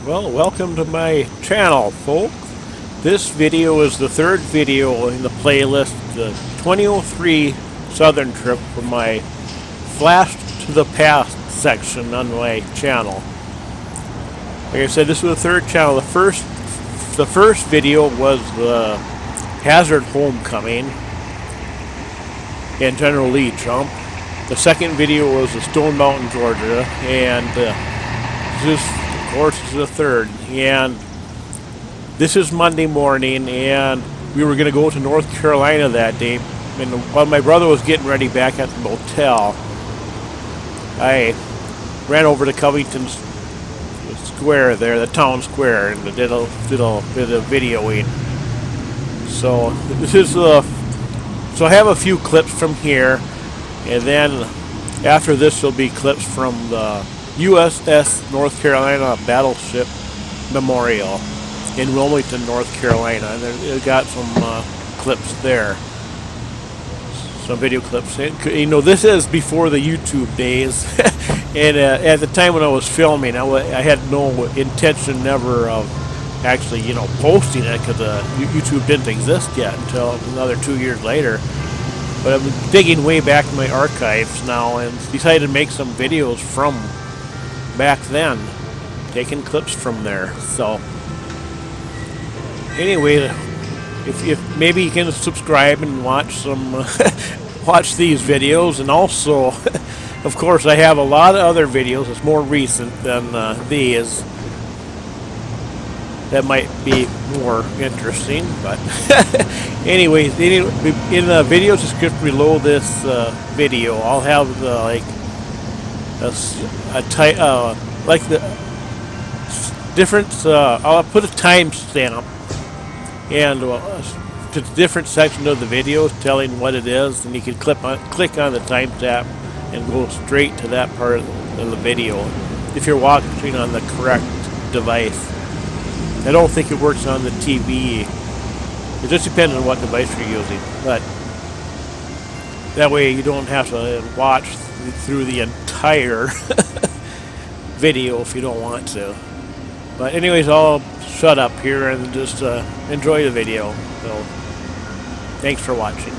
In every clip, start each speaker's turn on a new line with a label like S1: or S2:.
S1: Well, welcome to my channel, folks. This video is the third video in the playlist, the 2003 Southern trip for my Flash to the Past section on my channel. Like I said, this was the third channel. The first video was the Hazard Homecoming and General Lee jump. The second video was the Stone Mountain, Georgia, and this, of course, is the third. And this is Monday morning, and we were going to go to North Carolina that day. And while my brother was getting ready back at the motel, I ran over to Covington Square there, the town square, and did a bit of videoing. So this is so I have a few clips from here, and then after this will be clips from the USS North Carolina Battleship Memorial in Wilmington, North Carolina. And it got some clips there, some video clips. You know, this is before the YouTube days, and at the time when I was filming, I had no intention never of actually, you know, posting it, because YouTube didn't exist yet until another 2 years later. But I'm digging way back in my archives now and decided to make some videos from back then, taking clips from there. So anyway, if maybe you can subscribe and watch some watch these videos. And also, of course, I have a lot of other videos that's more recent than these that might be more interesting. But anyways, in the video description below this video, I'll have the like the different. I'll put a timestamp and to different section of the video telling what it is, and you can click on the timestamp and go straight to that part of the video if you're watching on the correct device. I don't think it works on the TV. It just depends on what device you're using, but that way you don't have to watch through the entire video if you don't want to. But anyways, I'll shut up here and just enjoy the video. So thanks for watching.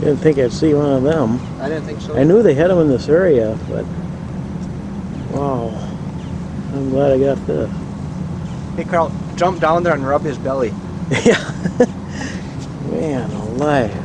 S2: Didn't think I'd see one of them.
S3: I didn't think so.
S2: I knew they had them in this area, but wow. I'm glad I got this.
S3: Hey Carl, jump down there and rub his belly.
S2: Yeah. Man alive.